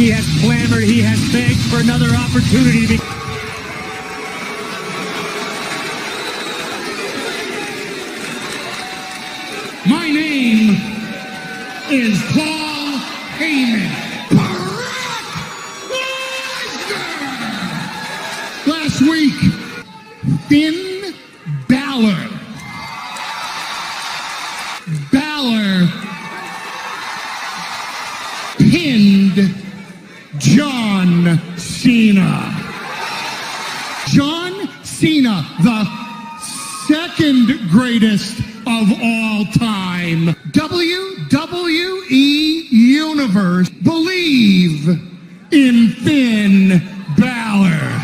He has clamored, he has begged for another opportunity to be... My name is Paul Heyman. Last week, Finn Balor pinned John Cena. John Cena, the second greatest of all time. WWE Universe believe in Finn Balor.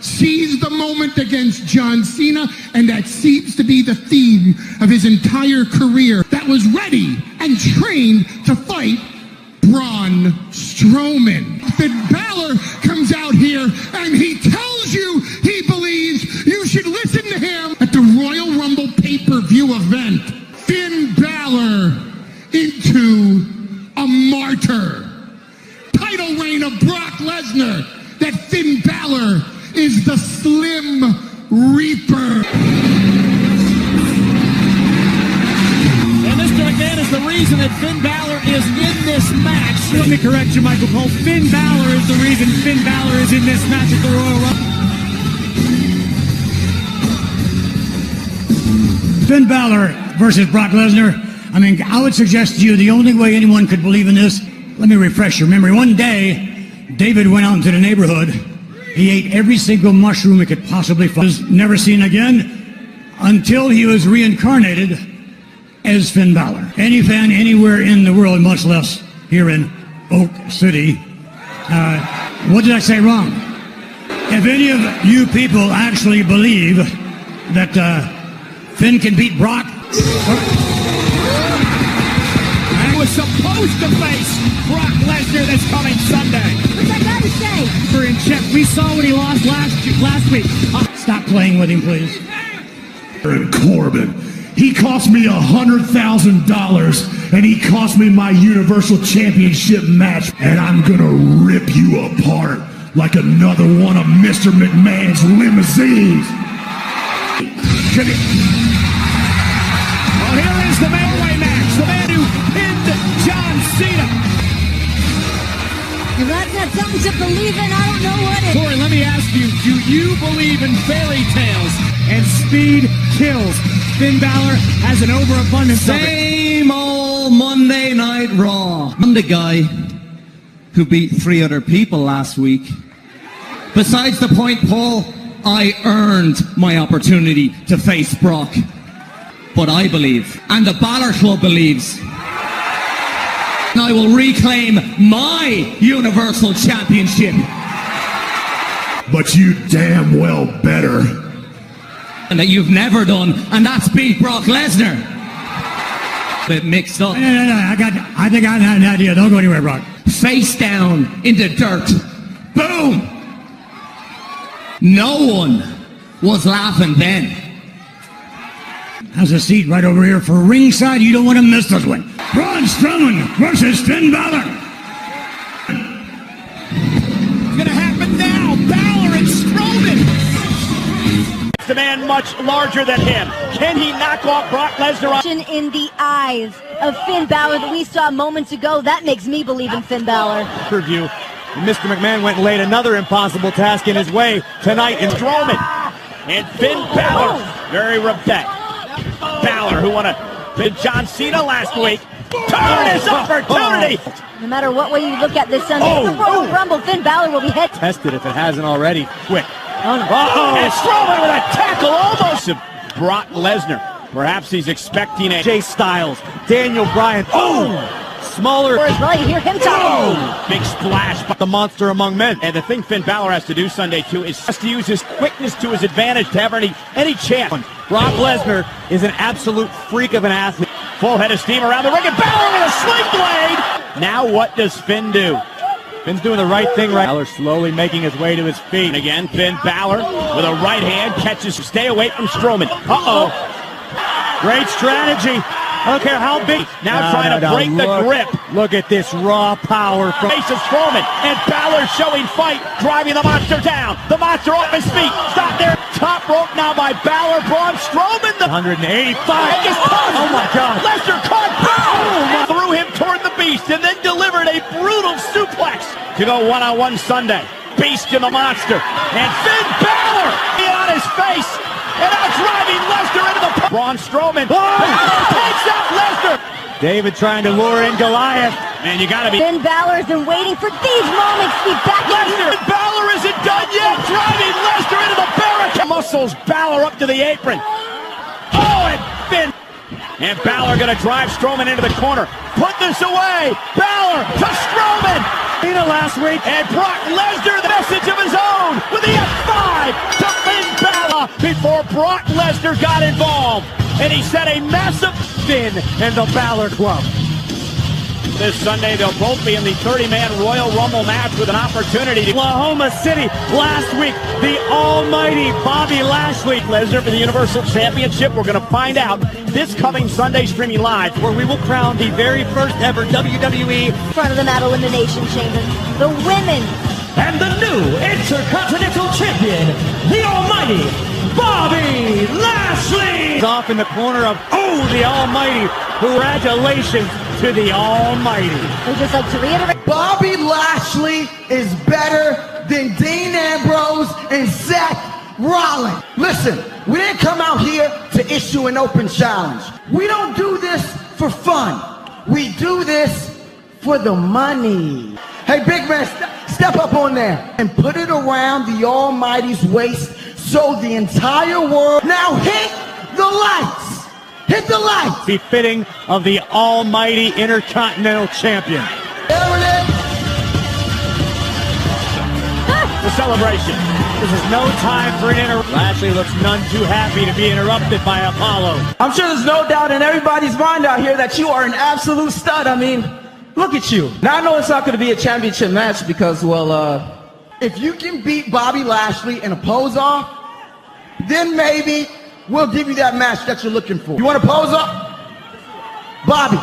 Seize the moment against John Cena, and that seems to be the theme of his entire career, that was ready and trained to fight Braun Strowman. Finn Balor comes out here and he tells you he believes you should listen to him at the Royal Rumble pay-per-view event. Finn Balor into a martyr. Title reign of Brock Lesnar, that Finn Balor is the Slim Reaper. And Mr. McMahon is the reason that Finn Balor is in this match. Let me correct you, Michael Cole. Finn Balor is the reason Finn Balor is in this match at the Royal Rumble. Finn Balor versus Brock Lesnar. I mean, I would suggest to you the only way anyone could believe in this, let me refresh your memory. One day, David went out into the neighborhood. He ate every single mushroom he could possibly find. Was never seen again until he was reincarnated as Finn Balor. Any fan anywhere in the world, much less here in Oak City, what did I say wrong? If any of you people actually believe that Finn can beat Brock, I was supposed to face Brock Lesnar this coming Sunday. Which I gotta say, We're in check. We saw what he lost last week. stop playing with him, please. Corbin. He cost me $100,000 and he cost me my Universal Championship match, and I'm gonna rip you apart like another one of Mr. McMahon's limousines. Well, here is the Mailway match. The man who pinned John Cena. if that's not something to believe in, I don't know what is. Corey, let me ask you, do you believe in fairy tales and speed kills? Finn Balor has an overabundance of it. Same old Monday Night Raw. I'm the guy who beat 3 other people last week. Besides the point, Paul, I earned my opportunity to face Brock. But I believe, and the Balor Club believes, and I will reclaim my Universal Championship. But you damn well better. And that you've never done, and that's beat Brock Lesnar. Bit mixed up. No, I think I have an idea. Don't go anywhere, Brock. Face down in the dirt. Boom! No one was laughing then. Has a seat right over here for ringside. You don't want to miss this one. Braun Strowman versus Finn Balor. It's going to happen now. Balor and Strowman. The man much larger than him. Can he knock off Brock Lesnar? In the eyes of Finn Balor that we saw moments ago, that makes me believe in Finn Balor. Review. Mr. McMahon went and laid another impossible task in his way tonight in Strowman. And Finn Balor, very upset. Balor, who won a John Cena last week, turned his opportunity. No matter what way you look at this Sunday, the Royal Rumble, Finn Balor will be hit. Tested if it hasn't already. Quick. Oh, no. And Strowman with a tackle almost to Brock Lesnar. Perhaps he's expecting a Jay Styles, Daniel Bryan. Smaller. Or as well, you hear him talking. Big splash by the monster among men. And the thing Finn Balor has to do Sunday, too, is just to use his quickness to his advantage to have any chance. Brock Lesnar is an absolute freak of an athlete. Full head of steam around the ring, and Balor with a sling blade. Now what does Finn do? Finn's doing the right thing right. Balor slowly making his way to his feet. And again, Finn Balor with a right hand catches. Stay away from Strowman. Great strategy. I don't care how big. Now trying to break the grip. Look at this raw power from Mason Strowman. And Balor showing fight, driving the monster down. The monster off his feet. Stop there. Top rope now by Balor. Braun Strowman. The 185. Just oh my God. Lesnar caught. Boom! Threw him toward the Beast and then delivered a brutal suplex to go one-on-one Sunday. Beast to the monster. And Finn Balor on his face. And now driving Lesnar into the Braun Strowman. Takes out Lesnar. David trying to lure in Goliath. Man, you gotta be. Finn Balor's been waiting for these moments to be back in here. Finn Balor isn't done yet. Driving Lesnar into the barricade. Muscles Balor up to the apron. Oh, and Finn. And Balor gonna drive Strowman into the corner. Put this away. Balor to Strowman. Last week. And Brock Lesnar, the message of his own with the F5 to Finn Balor before Brock Lesnar got involved. And he set a massive Finn and the Balor Club. This Sunday, they'll both be in the 30-man Royal Rumble match with an opportunity to Oklahoma City. Last week, the almighty Bobby Lashley. Lesnar for the Universal Championship. We're going to find out this coming Sunday, streaming live, where we will crown the very first ever WWE Front of the mat elimination chamber. The women. And the new Intercontinental Champion, the almighty Bobby Lashley. Off in the corner of, the almighty. Congratulations to the almighty. We'd just like to reiterate. Bobby Lashley is better than Dean Ambrose and Seth Rollins. Listen, we didn't come out here to issue an open challenge. We don't do this for fun. We do this for the money. Hey, big man, step up on there and put it around the almighty's waist so the entire world. Now hit the lights. Hit the lights. Befitting of the almighty Intercontinental Champion. There it is. The celebration. This is no time for an interruption. Lashley looks none too happy to be interrupted by Apollo. I'm sure there's no doubt in everybody's mind out here that you are an absolute stud. I mean, look at you. Now I know it's not going to be a championship match because, well, if you can beat Bobby Lashley in a pose-off, then maybe we'll give you that match that you're looking for. You want to pose up? Bobby.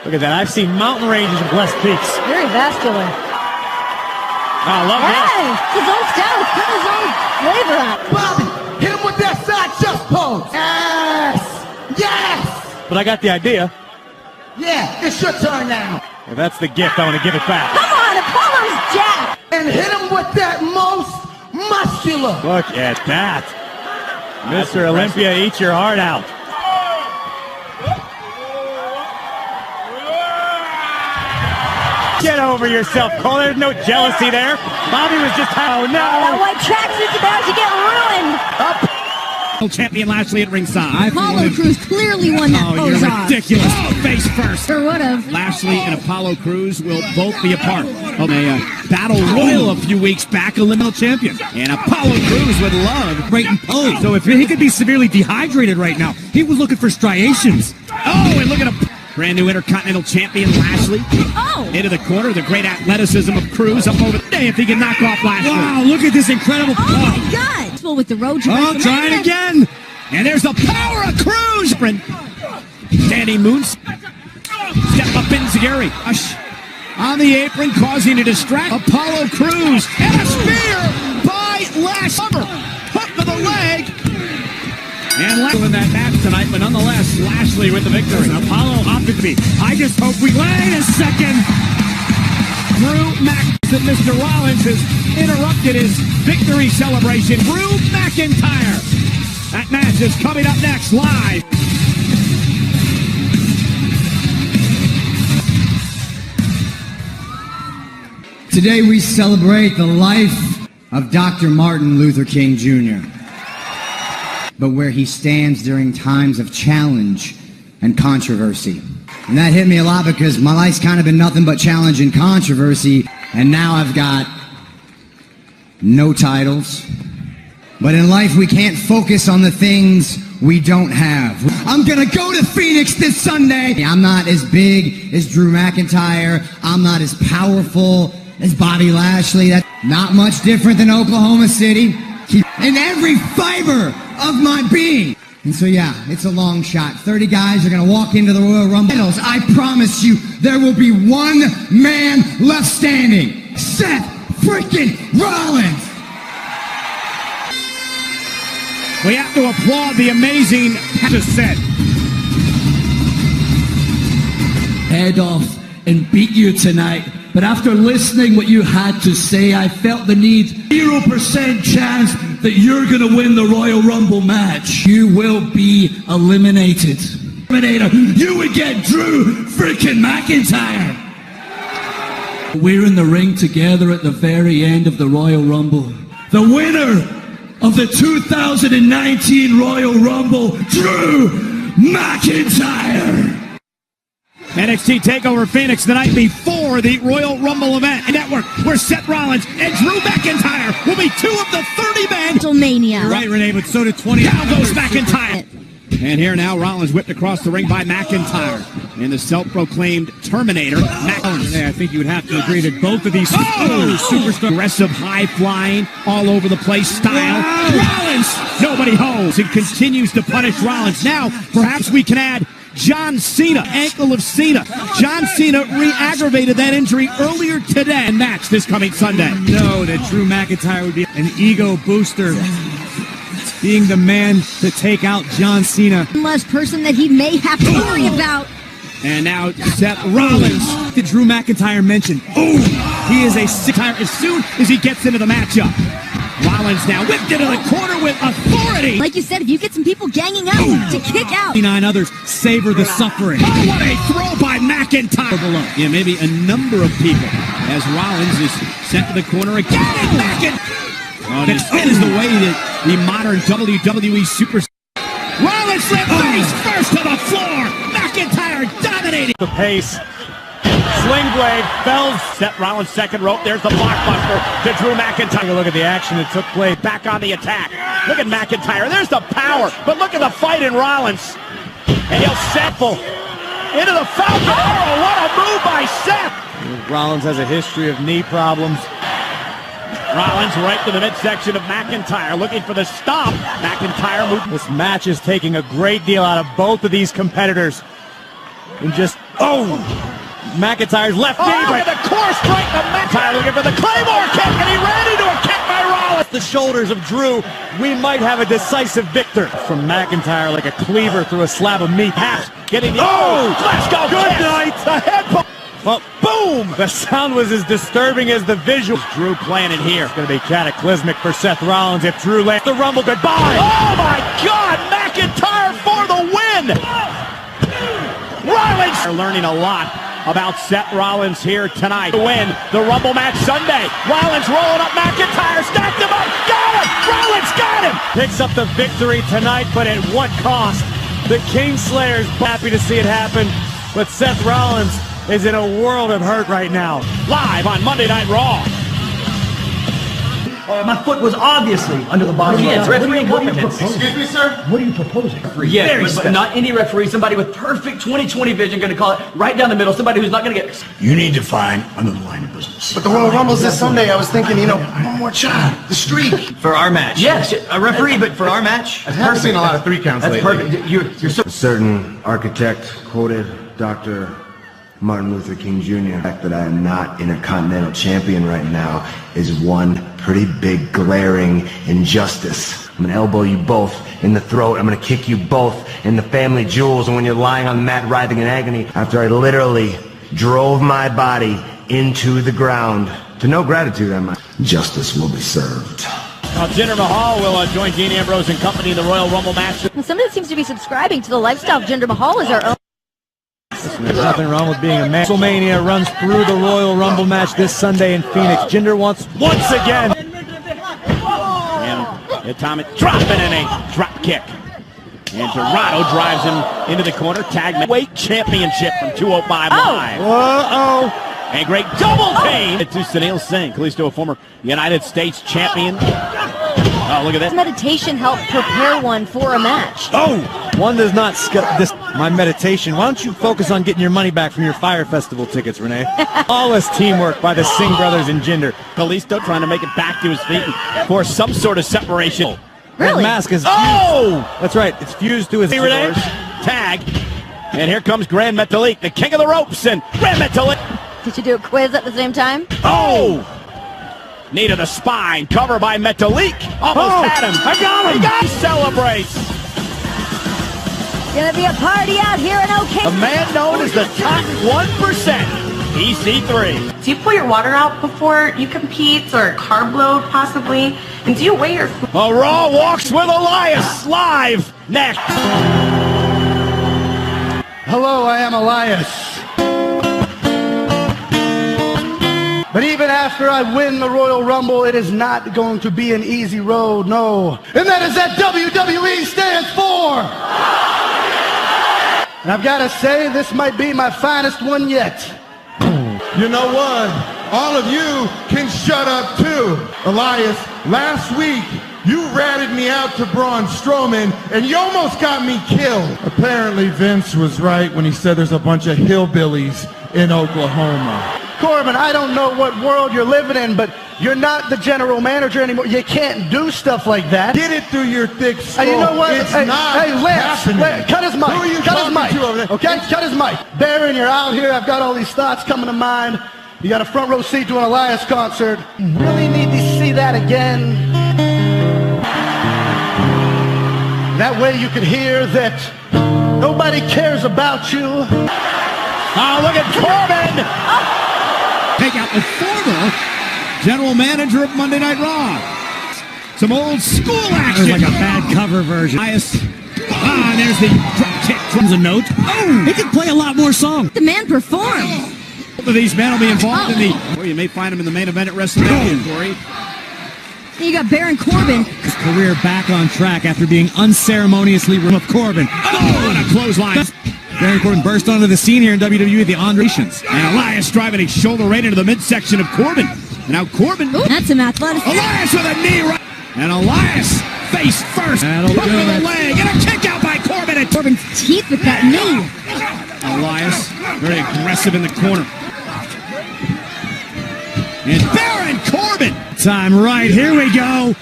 Look at that. I've seen mountain ranges of blessed peaks. Very vascular. I love Hey, his own style. Put his own flavor on. Bobby, hit him with that side chest pose. Yes. Yes. But I got the idea. Yeah, it's your turn now. If that's the gift, I want to give it back. Come on, Apollo's jack. And hit him with that most muscular. Look at that. Mr. Olympia, eat your heart out. Get over yourself, Cole. There's no jealousy there. Bobby was just, oh no. That white tracksuit's about to get ruined. Up. Champion Lashley at ringside. Apollo Crews clearly won that Oh, you're pose off. ridiculous. Face first. Sure would have. Lashley and Apollo Crews will both be a part of a battle royal a few weeks back, eliminate champion. And Apollo Crews would love great and pose. So if he could be severely dehydrated right now, he was looking for striations. Oh, and look at him. Brand new Intercontinental Champion Lashley. Oh. Into the corner, the great athleticism of Crews up over the day if he can knock off Lashley. Wow, look at this incredible Oh my God. With the road to Oh, try it again. And there's the power of Crews. Danny Moon. Step up Enziguri. On the apron, causing a distract. Apollo Crews. And a spear by Lashley. Hook to the leg. And Lashley in that match tonight, but nonetheless, Lashley with the victory. Apollo opted to be. I just hope we wait a second. Drew that Mr. Rollins has interrupted his victory celebration. Drew McIntyre. That match is coming up next live. Today we celebrate the life of Dr. Martin Luther King Jr., but where he stands during times of challenge and controversy. And that hit me a lot because my life's kind of been nothing but challenge and controversy, and now I've got no titles. But in life, we can't focus on the things we don't have. I'm gonna go to Phoenix this Sunday. I'm not as big as Drew McIntyre. I'm not as powerful as Bobby Lashley. That's not much different than Oklahoma City. In every fiber of my being, And so, yeah, it's a long shot. 30 guys are going to walk into the Royal Rumble. I promise you, there will be one man left standing. Seth freaking Rollins. We have to applaud the amazing set. Head off and beat you tonight. But after listening what you had to say, I felt the need. 0% chance that you're going to win the Royal Rumble match. You will be eliminated. You would get Drew freaking McIntyre. We're in the ring together at the very end of the Royal Rumble. The winner of the 2019 Royal Rumble, Drew McIntyre. NXT TakeOver Phoenix the night before the Royal Rumble event network, where Seth Rollins and Drew McIntyre will be 2 of the 30 men. WrestleMania. You're right, Renee, but so did 20. Down goes McIntyre. And here now, Rollins whipped across the ring by McIntyre. And the self-proclaimed Terminator, Renee, I think you would have to agree that both of these superstar aggressive, high-flying, all over the place style. Rollins, nobody holds, and continues to punish Rollins. Now, perhaps we can add John Cena, ankle of Cena. John Cena re-aggravated that injury earlier today and match this coming Sunday. No, that Drew McIntyre would be an ego booster, being the man to take out John Cena. One less person that he may have to worry about. And now Seth Rollins. Did Drew McIntyre mention? He is a sick-tire as soon as he gets into the matchup. Rollins now whipped into the corner with authority. Like you said, if you get some people ganging up to kick out. 9 others savor the suffering. Oh, what a throw by McIntyre. Yeah, maybe a number of people as Rollins is sent to the corner again. That is the way that the modern WWE superstar. Rollins slipped face first to the floor. McIntyre dominating the pace. Sling blade fells Seth Rollins' second rope. There's the blockbuster to Drew McIntyre. Look at the action that took place. Back on the attack. Look at McIntyre. There's the power. But look at the fight in Rollins. And he'll settle into the Falcon. Oh, what a move by Seth. Rollins has a history of knee problems. Rollins right to the midsection of McIntyre, looking for the stop. McIntyre moved. This match is taking a great deal out of both of these competitors. And just, McIntyre's left knee. Right. The core strike to McIntyre, looking for the Claymore kick, and he ran into a kick by Rollins. The shoulders of Drew, we might have a decisive victor. From McIntyre like a cleaver through a slab of meat. Pass, getting the, let's go. Good night. The head. Well, boom! The sound was as disturbing as the visual. Drew playing it here. It's going to be cataclysmic for Seth Rollins if Drew lands the Rumble. Goodbye! Oh my God! McIntyre for the win! Rollins! They're learning a lot about Seth Rollins here tonight to win the Rumble match Sunday. Rollins rolling up McIntyre, stacked him up, got him! Rollins got him! Picks up the victory tonight, but at what cost? The Kingslayer's happy to see it happen, but Seth Rollins is in a world of hurt right now. Live on Monday Night Raw. My foot was obviously under the body. Yes, referee incompetence. Excuse me, sir? What are you proposing? Yes, but not any referee. Somebody with perfect 20/20 vision going to call it right down the middle. Somebody who's not going to get... You need to find another line of business. But the Royal Rumble's this Sunday. I was thinking, one more shot. The streak. For our match. Yes, a referee, but for our match. I haven't seen a lot of 3 counts lately. That's perfect. You're so... A certain architect quoted Dr. Martin Luther King Jr. The fact that I am not Intercontinental Champion right now is one pretty big glaring injustice. I'm gonna elbow you both in the throat. I'm gonna kick you both in the family jewels, and when you're lying on the mat writhing in agony, after I literally drove my body into the ground, to no gratitude on my justice will be served. Now Jinder Mahal will join Dean Ambrose and company in the Royal Rumble match. Well, somebody that seems to be subscribing to the lifestyle of Jinder Mahal is our own. There's nothing wrong with being a man. WrestleMania runs through the Royal Rumble match this Sunday in Phoenix. Jinder once again. And Atomic dropping in a drop kick. And Dorado drives him into the corner. Tag weight championship from 205 Live. And great double team to Sunil Singh. Kalisto, a former United States champion. Oh, look at that. Meditation helped prepare one for a match. One does not skip this. My meditation. Why don't you focus on getting your money back from your Fire Festival tickets, Renee? Flawless teamwork by the Singh brothers and Jinder. Kalisto trying to make it back to his feet and force some sort of separation. That mask is fused. Oh! That's right. It's fused to his favorite name. Tag. And here comes Grand Metalik, the king of the ropes, and Grand Metalik. Did you do a quiz at the same time? Oh! Knee to the spine, cover by Metalik. Almost had him. I got him. He celebrates. Gonna be a party out here in OK. A man known as the top 1%. EC3. Do you pull your water out before you compete or carb load possibly? And do you weigh your food? A Raw walks with Elias live next. Hello, I am Elias. But even after I win the Royal Rumble, it is not going to be an easy road, no. And that is that WWE stands for. And I've got to say, this might be my finest one yet. You know what? All of you can shut up too. Elias, last week, you ratted me out to Braun Strowman, and you almost got me killed. Apparently, Vince was right when he said there's a bunch of hillbillies in Oklahoma. Corbin, I don't know what world you're living in, but you're not the general manager anymore. You can't do stuff like that. Get it through your thick skull. Hey, you know what? It's hey, not Lance, happening. Cut his mic. Who are you cut his mic. talking to over there? Okay, cut his mic. Baron, you're out here. I've got all these thoughts coming to mind. You got a front row seat to an Elias concert. Really need to see that again. That way you can hear that nobody cares about you. Oh, look at Corbin! Take out the former general manager of Monday Night Raw. Some old school action. There's like a bad cover version. There's the drop kick from the note. Oh, he could play a lot more songs. The man performed. Both of these men will be involved in the... Or you may find him in the main event at WrestleMania, Corey. Then you got Baron Corbin. His career back on track after being unceremoniously removed. Corbin. Oh, what a clothesline. Baron Corbin burst onto the scene here in WWE at the Andresians. And Elias driving his shoulder right into the midsection of Corbin. And now Corbin. Ooh, that's some athletic. Elias with a knee right. And Elias face first. That'll do it. The leg. And a kick out by Corbin. And Corbin's teeth with that knee. Elias very aggressive in the corner. And Baron Corbin. Time right. Here we go.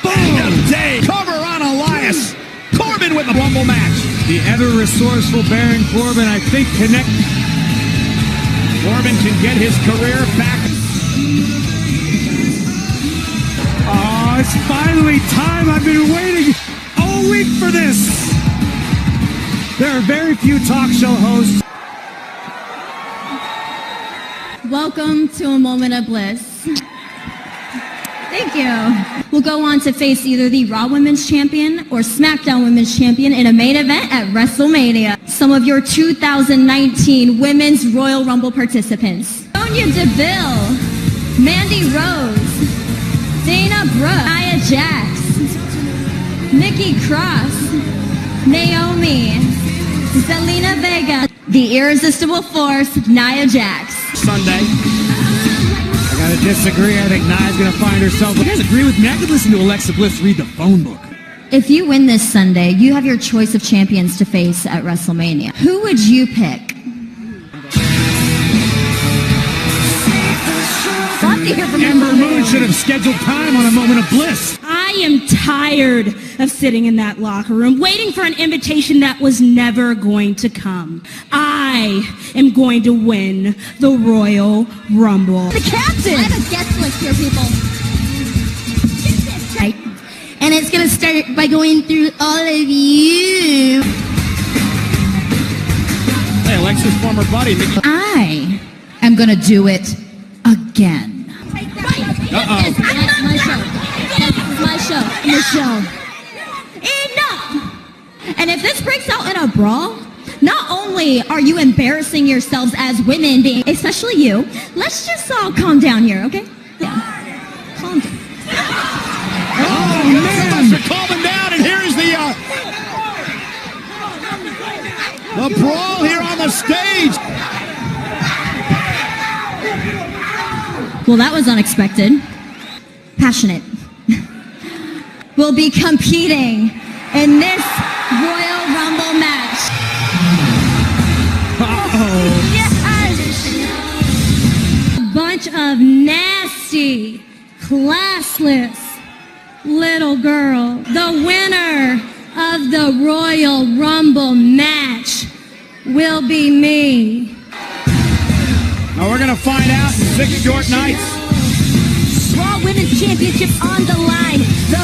Boom. Day. Cover on Elias. Corbin with the Rumble match. The ever-resourceful Baron Corbin, I think, Corbin can get his career back. Oh, it's finally time. I've been waiting all week for this. There are very few talk show hosts. Welcome to a moment of bliss. Thank you. We'll go on to face either the Raw Women's Champion or SmackDown Women's Champion in a main event at WrestleMania. Some of your 2019 Women's Royal Rumble participants: Sonya Deville, Mandy Rose, Dana Brooke, Nia Jax, Nikki Cross, Naomi, Zelina Vega, the irresistible force, Nia Jax. Sunday. I gotta disagree. I think Nia's gonna find herself. You guys agree with me? I could listen to Alexa Bliss read the phone book. If you win this Sunday, you have your choice of champions to face at WrestleMania. Who would you pick? Ember Moon should have scheduled time on a moment of bliss. I am tired of sitting in that locker room waiting for an invitation that was never going to come. I am going to win the Royal Rumble. The captain! I have a guest list here, people. Right. And it's going to start by going through all of you. Hey, Alexa's former buddy. I am going to do it again. Uh-oh. My show. My show. Your show. Enough! And if this breaks out in a brawl, not only are you embarrassing yourselves as women, especially you, let's just all calm down here, okay? Yeah. Calm down. Oh, man! They're calming down, and here's the brawl here on the stage. Well, that was unexpected. Passionate. We'll be competing in this Royal Rumble match. Uh-oh. A bunch of nasty, classless, little girl. The winner of the Royal Rumble match will be me. Now we're going to find out in 6 short nights. Raw Women's Championship on the line. The